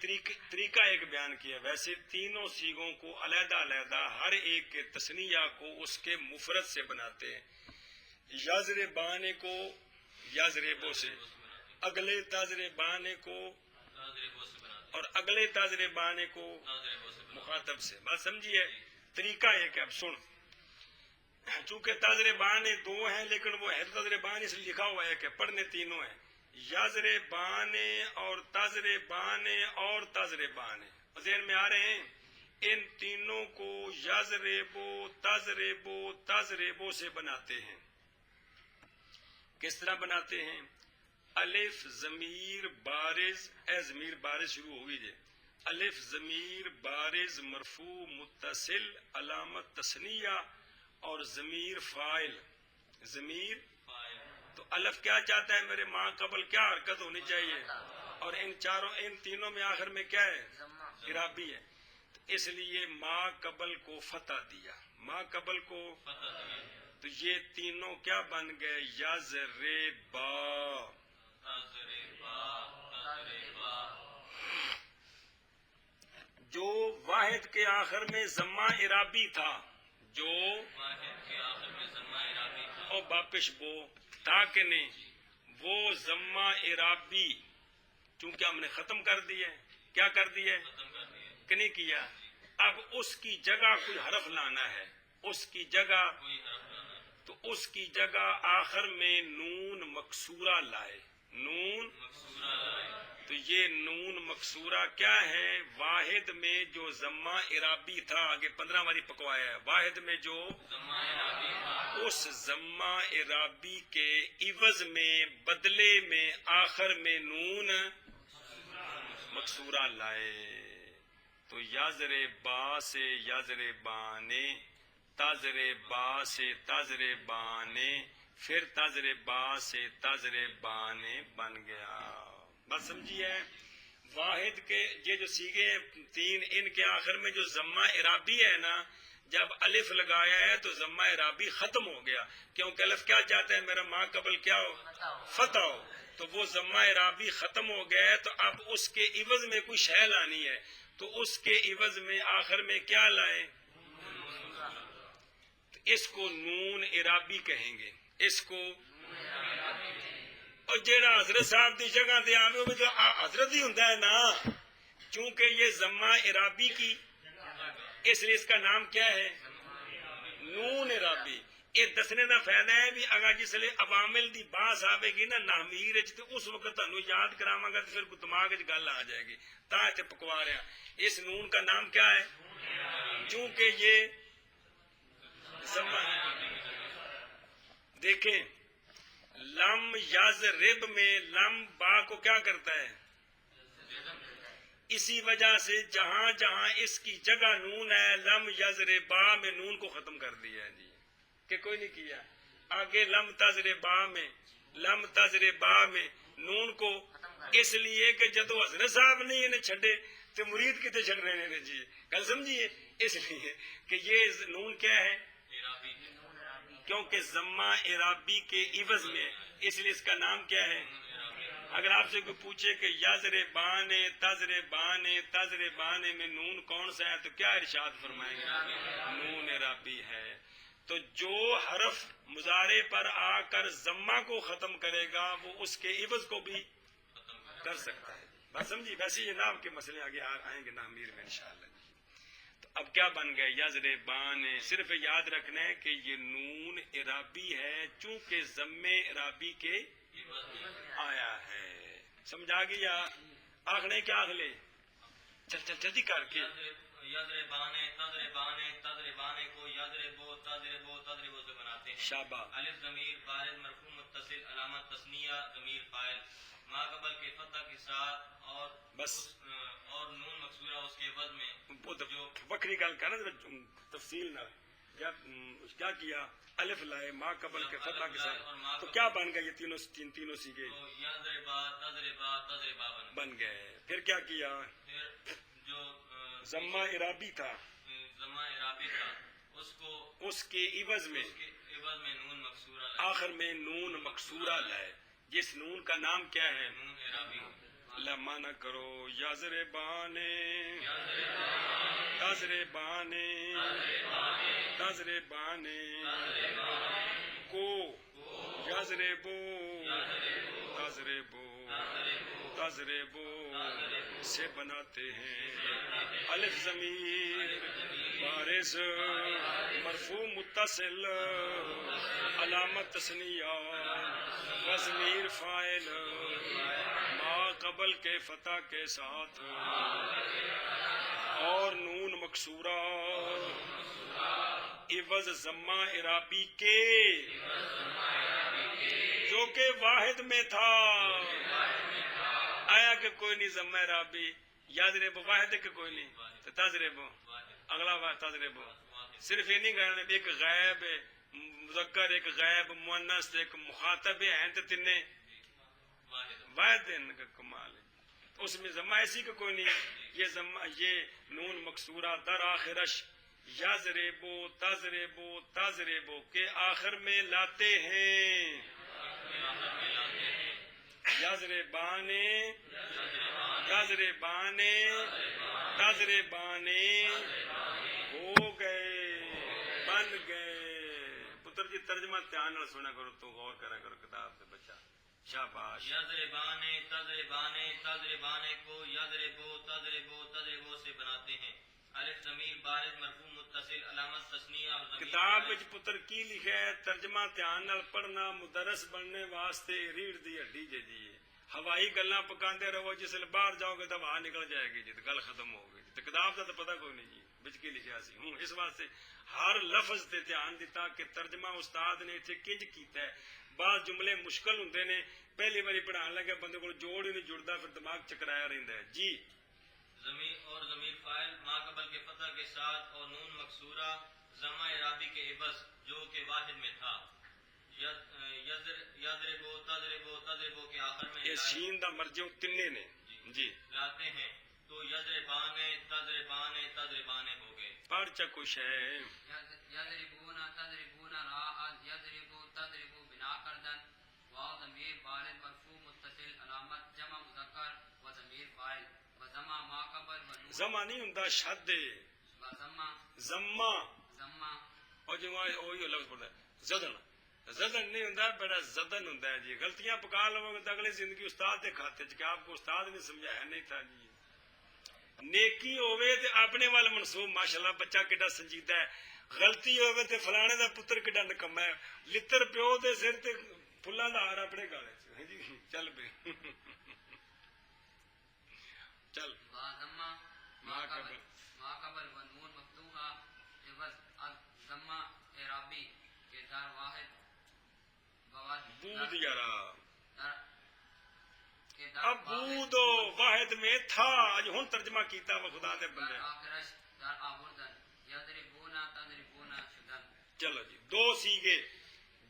Speaker 1: طریقہ ایک بیان کیا۔ ویسے تینوں صیغوں کو علیحدہ علیحدہ ہر ایک کے تثنیہ کو اس کے مفرد سے بناتے ہیں۔ یضربانے کو یضربو سے، اگلے تضربانے کو
Speaker 2: تضربو سے بناتے ہیں،
Speaker 1: اور اگلے تضربانے کو
Speaker 2: تضربو سے بناتے
Speaker 1: مخاطب سے۔ بات سمجھیے، طریقہ ایک ہے۔ اب سن، چونکہ تضربان دو ہیں لیکن وہ ہے تضربان اس لیے لکھا ہوا ہے کہ پڑھنے تینوں ہیں، یضربان اور تضربان اور تضربان ذہن میں آ رہے ہیں۔ ان تینوں کو یضربو تضربو تضربو سے بناتے ہیں۔ کس طرح بناتے ہیں؟ الف ضمیر بارز، اے ضمیر بارز شروع ہوئی جائے، الف ضمیر بارز مرفوع متصل علامت تثنیہ اور ضمیر فاعل، ضمیر
Speaker 2: فاعل،
Speaker 1: تو الف کیا چاہتا ہے؟ میرے ماں قبل کیا حرکت ہونی چاہیے، اور ان تینوں میں آخر میں کیا ہے؟ اعرابی ہے، تو اس لیے ماں قبل کو فتح دیا، ماں قبل کو،
Speaker 2: فتح دیا،
Speaker 1: تو یہ تینوں کیا بن گئے؟ یضربا۔
Speaker 2: تضربا تضربا،
Speaker 1: جو واحد کے آخر میں ضمہ اعرابی تھا، جو
Speaker 2: واحد کے آخر میں ضمہ اعرابی تھا،
Speaker 1: اور باپش بو تاکہ نہیں، وہ ضمہ اعرابی چونکہ ہم نے ختم کر دیا ہے، کیا کر دیا ہے
Speaker 2: ختم کر دیا،
Speaker 1: کہ نہیں کیا؟ اب اس کی جگہ کوئی حرف لانا ہے، اس کی جگہ،
Speaker 2: کوئی حرف لانا ہے،
Speaker 1: تو اس کی جگہ آخر میں نون مکسورہ لائے، نون،
Speaker 2: مکسورہ لائے،
Speaker 1: تو یہ نون مکسورہ کیا ہے؟ واحد میں جو ضمہ اعرابی تھا، آگے 15 والی پکوایا ہے، واحد میں جو
Speaker 2: ضمہ اعرابی تھا،
Speaker 1: اس ضمہ اعرابی کے عوض میں بدلے میں آخر میں نون مکسورہ لائے، تو یضربا سے یضربانے، تضربا سے تضربانے، پھر تضربا سے تضربانے بن گیا۔ بات سمجھیے، واحد کے یہ جو صیغے ہیں تین، ان کے آخر میں جو ضمہ اعرابی ہے نا، جب الف لگایا ہے تو ضمہ اعرابی ختم ہو گیا، کیونکہ الف کیا چاہتا ہے؟ میرا ماں قبل کیا ہو؟ فتح ہو، تو وہ ضمہ اعرابی ختم ہو گیا ہے، تو اب اس کے عوض میں کوئی شے لانی ہے، تو اس کے عوض میں آخر میں کیا لائے؟ تو اس کو نون اعرابی کہیں گے، اس کو، اور جیڑا حضرت صاحب دی جگہ دے آوے وہ تو حضرت ہی ہوندا ہے نا، چونکہ یہ ضمہ اعرابی کی، اس لیے اس کا نام کیا ہے؟ نون اعرابی۔ یہ دسنے دا فائدہ ہے بھی اگر جس لئے عوامل دی باس آوے گی نا نحویر تو اس وقت تانوں یاد کراواں گا تو پھر دماغ وچ گل آ جائے گی، تا تے پکوا رہا اس نون کا نام کیا ہے؟ چونکہ یہ ضمہ، دیکھیں لم یضرب میں لم با کو کیا کرتا ہے؟ اسی وجہ سے جہاں جہاں اس کی جگہ نون ہے لم یضربا میں نون کو ختم کر دیا ہے جی، کہ کوئی نہیں کیا۔ آگے لم تضربا میں، لم تضربا میں نون کو، اس لیے کہ جدو حضرت صاحب نے انہیں چھڑے تو مرید کتے چھڑ رہے ہیں جی، کل سمجھیے، اس لیے کہ یہ نون کیا ہے؟
Speaker 2: اعرابی،
Speaker 1: کیونکہ ضمہ اعرابی کے عوض میں، اس لیے اس کا نام کیا ہے؟ اگر آپ سے کوئی پوچھے کہ یضربان تضربان تضربان میں نون کون سا ہے تو کیا ارشاد فرمائیں گے؟ نون اعرابی ہے۔ تو جو حرف مضارع پر آ کر ضمہ کو ختم کرے گا وہ اس کے عوض کو بھی کر سکتا ہے، بات سمجھی؟ ویسے یہ نام کے مسئلے آگے آئیں گے نامیر میں انشاءاللہ۔ تو اب کیا بن گئے یضربان. صرف یاد رکھنا ہے کہ یہ نون عرابی ہے چونکہ ضم عرابی کے آیا ہے. سمجھا گیا؟ آخنے کیا اگلے چل چل جلدی کر کے
Speaker 2: یضربانے تضربانے تضربانے کو یضربو تضربو تضربو سے بناتے ہیں.
Speaker 1: شاباش.
Speaker 2: الف ضمیر بارز مرفوع متصل علامت تثنیہ ضمیر فاعل ما قبل کے فتح کے ساتھ اور
Speaker 1: بس
Speaker 2: اور نون مکسورہ اس کے وزن میں جو
Speaker 1: بکری گل کرنا تفصیل نہ کیا کیا الف لائے ما قبل کے فتح کے ساتھ تو کیا بن گئے یہ تینوں سیگے
Speaker 2: یضربا تضربا تضربا
Speaker 1: بن گئے. پھر کیا کیا
Speaker 2: پھر جو
Speaker 1: ضمہ عرابی تھا
Speaker 2: ضمہ عرابی تھا اس کو
Speaker 1: اس کے عوض میں
Speaker 2: نون مکسورہ
Speaker 1: آخر میں نون مکسورہ لائے جس نون کا نام کیا ہے
Speaker 2: نون عرابی.
Speaker 1: لما نہ کرو یضربانے تضربانے تضربانے کو یضربو تضربو تضربو سے بناتے ہیں. الف ضمیر بارز مرفوع متصل علامت تثنیہ وضمیر فاعل ما قبل کے فتح کے ساتھ اور نون مکسورہ عوض ضمہ عرابی کے جو کہ واحد میں تھا. آیا کہ کوئی نہیں ضمہ عرابی یضرب واحد ہے کہ کوئی نہیں تو تضرب اگلا واحد تضرب. صرف یہ نہیں کہنا ایک غائب مذکر ایک غائب مؤنث ایک مخاطب ہیں تو تینے واحد کا کمال ہے. اس میں ضمہ ایسی کہ کوئی نہیں. یہ ضمہ یہ نون مکسورہ در آخرش یضربو تضربو تضربو کے آخر میں لاتے ہیں. یضربانے یضربانے تضربانے ہو گئے بن گئے. پتر جی ترجمہ دھیان نال سنا کرو تو غور کرا کرو کتاب سے بچہ. شاباش.
Speaker 2: یضربانے تضربانے تضربانے کو یضربو تضربو تضربو سے بناتے ہیں. الف ضمیر بارز مرفوع متصل علامت تثنیہ اور ضمیر
Speaker 1: کتاب وچ پتر کی لکھا ہے ترجمہ دھیان نال پڑھنا مدرس بننے واسطے ریڑھ دی ہڈی جی. ہوائی گلاں پکاندے رہو جسل باہر جاؤ گے تو ہوا نکل جائے گی جی تو گل ختم ہو گئی. تو کتاب کا تو پتہ کوئی نہیں جی وچ کی لکھیا سی. ہوں اس واسطے ہر لفظ تے دھیان دیتا کہ ترجمہ استاد نے اتنے کنج کیتا ہے. بعض جملے مشکل ہوندے نے پہلی باری پڑھان لگے بندے کو جوڑ ہی نہیں جڑتا پھر دماغ چکرایا رہندا ہے جی.
Speaker 2: ضمیر اور ضمیر فاعل ما قبل کے فتح کے ساتھ اور نون مکسورہ ضمہ عرابی کے عوض جو کہ واحد میں تھا. یضربو تضربو تضربو کے آخر میں
Speaker 1: یہ شین دا مرجع تنے نے جی
Speaker 2: لاتے ہیں تو یضربانے تضربانے تضربانے ہو گئے.
Speaker 1: پڑھ چا کچھ ہے
Speaker 3: یضربون تضربون راء یضربو تضربو بنا کردن واو ضمیر بارز مرفوع متصل علامت جمع مذکر و ضمیر فاعل و ضمہ ما قبل و نون
Speaker 1: زمہ نہیں ہوندا شد
Speaker 3: و ضمہ
Speaker 1: زمہ
Speaker 3: ضمہ
Speaker 1: اور جو وہی لفظ پڑھتا ہے زدن. زدن نہیں ہوندا بڑا زدن ہوندا ہے جی. غلطیاں پکا لو گے تو اگلی زندگی استاد کے کھاتے کہ آپ کو استاد نے سمجھایا نہیں تھا جی. نیکی ہوے تے اپنے وال منسوب ماشاءاللہ بچہ کڈا سنجیدہ ہے. غلطی ہوے تے فلانے دا پتر کڈا نکما ہے. لتر پیو دے سر تے پھلاں دا ہار اپنے گالے چ جی. چل بے چل
Speaker 3: و ضمہ ما قبل و نون مفتوحہ عوض ضمہ اعرابی کے در واحد
Speaker 1: بود یارا
Speaker 3: کے در
Speaker 1: اب بود واحد میں تھا. اج ہن ترجمہ کیتا وہ خدا دے بندے.
Speaker 3: آخرش در آوردن یضربون تضربون شدن.
Speaker 1: چلو جی دو سیگے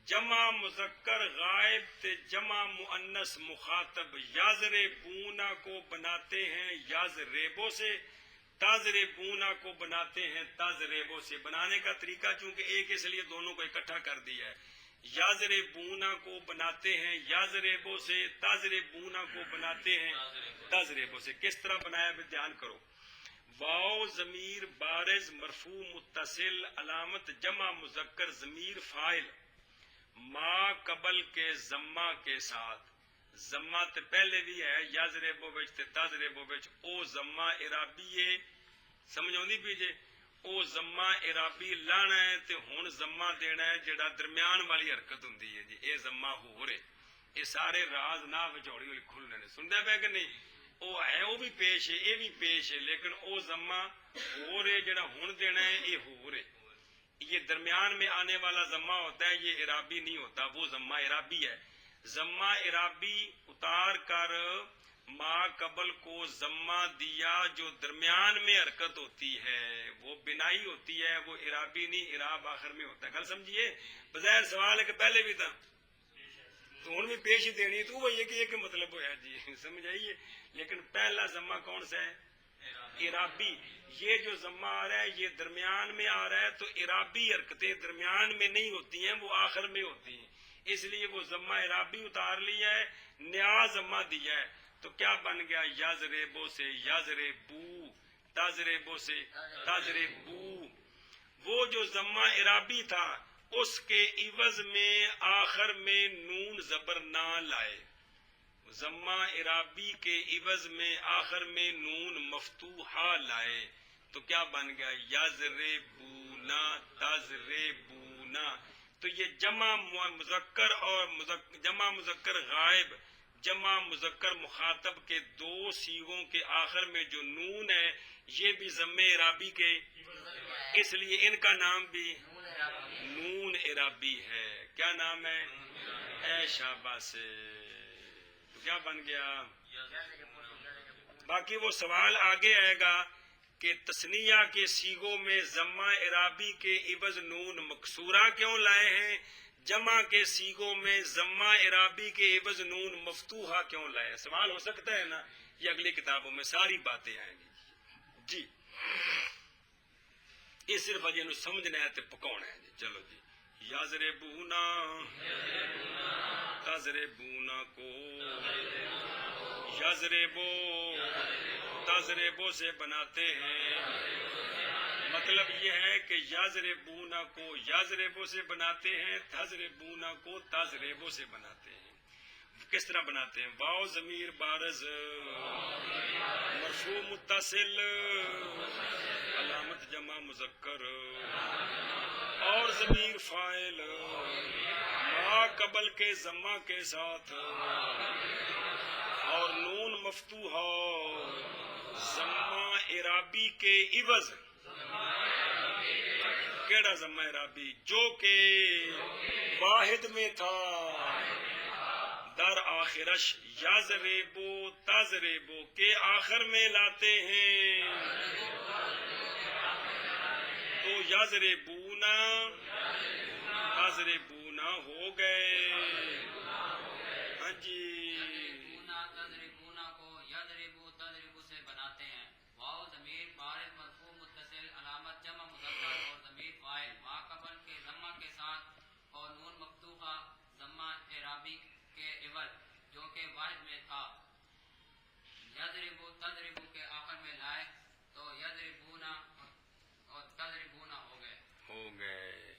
Speaker 1: جمع مذکر غائب تے جمع مؤنث مخاطب یضربونا کو بناتے ہیں یضربو سے. تضربونا کو بناتے ہیں تضربو سے. بنانے کا طریقہ چونکہ ایک اس لیے دونوں کو اکٹھا کر دیا ہے. یضربونا کو بناتے ہیں یضربو سے. تضربونا کو بناتے ہیں تضربو سے. کس طرح بنایا ہے دھیان کرو. واو ضمیر بارز مرفوع متصل علامت جمع مذکر ضمیر فاعل ما قبل کے ضمہ کے ساتھ. ضمہ تے پہلے بھی ہے یضربو وچ تے تضربو وچ او ضمہ عرابی ہے. سمجھ آندی پئی جے. ਉਹ ਜ਼ਮਾ ਇਰਾਬੀ ਲਾਣਾ ਹੈ ਤੇ ਹੁਣ ਜ਼ਮਾ ਦੇਣਾ ਹੈ ਜਿਹੜਾ ਦਰਮਿਆਨ ਵਾਲੀ ਹਰਕਤ ਹੁੰਦੀ ਹੈ ਜੀ, ਇਹ ਜ਼ਮਾ ਹੋਰ ਹੈ। ਇਹ ਸਾਰੇ ਰਾਜ਼ ਨਾ ਵਿੱਚ ਹੌਲੀ ਹੌਲੀ ਖੁੱਲ੍ਹਣੇ ਨੇ, ਸੁਣਦਾ ਪਿਆ ਕਿ ਨਹੀਂ? ਉਹ ਹੈ, ਉਹ ਵੀ ਪੇਸ਼ ਹੈ, ਇਹ ਵੀ ਪੇਸ਼ ਹੈ, ਲੇکن وہ ضمہ ਹੋਰ ہے جڑا ہون دینا ہے یہ ਹੋਰ ہے. یہ درمیان میں آنے والا ضمہ ہوتا ہے، یہ عرابی نہیں ہوتا، وہ ضمہ عرابی ہے. ضمہ عرابی اتار کر ما قبل کو ضمہ دیا، جو درمیان میں حرکت ہوتی ہے وہ بنائی ہوتی ہے، وہ عرابی نہیں، عراب آخر میں ہوتا ہے. گل سمجھیے؟ بظاہر سوال ہے کہ پہلے بھی تھا تو ہوں بھی پیش ہی دینی، تو وہ یہ کہ مطلب ہوا جی، سمجھ آئیے. لیکن پہلا ضمہ کون سا ہے؟ عرابی. یہ جو ضمہ آ رہا ہے یہ درمیان میں آ رہا ہے، تو عرابی حرکتیں درمیان میں نہیں ہوتی ہیں، وہ آخر میں ہوتی ہیں. اس لیے وہ ضمہ عرابی اتار لیا ہے، نیا ضمہ دیا ہے. تو کیا بن گیا؟ یزربو سے یزربو، تضربو سے تضربو. وہ جو ضمہ عرابی تھا اس کے عوض میں آخر میں نون زبر نہ لائے. ضمہ عرابی کے عوض میں آخر میں نون مفتوحہ لائے تو کیا بن گیا؟ یضربونا تضربونا. تو یہ جمع مذکر اور جمع مذکر غائب، جمع مذکر مخاطب کے دو صیغوں کے آخر میں جو نون ہے یہ بھی ضمہ عرابی کے، اس لیے ان کا نام بھی نون عرابی ہے. کیا نام ہے؟ اے شاباش. تو کیا بن گیا؟ باقی وہ سوال آگے آئے گا کہ تثنیہ کے صیغوں میں ضمہ عرابی کے عوض نون مکسورہ کیوں لائے ہیں، جمع کے صیغوں میں ضمہ عرابی کے عوض نون مفتوحہ کیوں لائے ہیں؟ سوال ہو سکتا ہے نا؟ یہ اگلی کتابوں میں ساری باتیں آئیں گی جی. یہ صرف اجے نو سمجھنا ہے تے پکاؤنا ہے جی. چلو جی. یضربونا تضربونا کو، یضربو تضربو سے بناتے ہیں. مطلب یہ ہے کہ یضربونا کو یضربو سے بناتے ہیں، تضربونا کو تضربو سے بناتے ہیں. کس طرح بناتے ہیں؟ واو ضمیر بارز مرفوع متصل علامت جمع مذکر اور ضمیر فاعل ما قبل کے ضمہ کے ساتھ اور نون مفتوحہ ضمہ عرابی کے عوض. کیڑا ضمہ عرابی؟ جو کہ واحد میں تھا، در آخرش یضربو تضربو کے آخر میں لاتے ہیں تو یضربونا تضربونا ہو گئے. ہاں جی.
Speaker 3: تضربونا کو یضربو تضربو سے بناتے ہیں. واو ضمیر بارز مرفوع متصل علامت جمع مذکر اور ضمیر فاعل ما قبل کے ضمہ کے ساتھ اور نون مفتوحہ ضمہ اعرابی کے عوض جو کہ واحد میں تھا.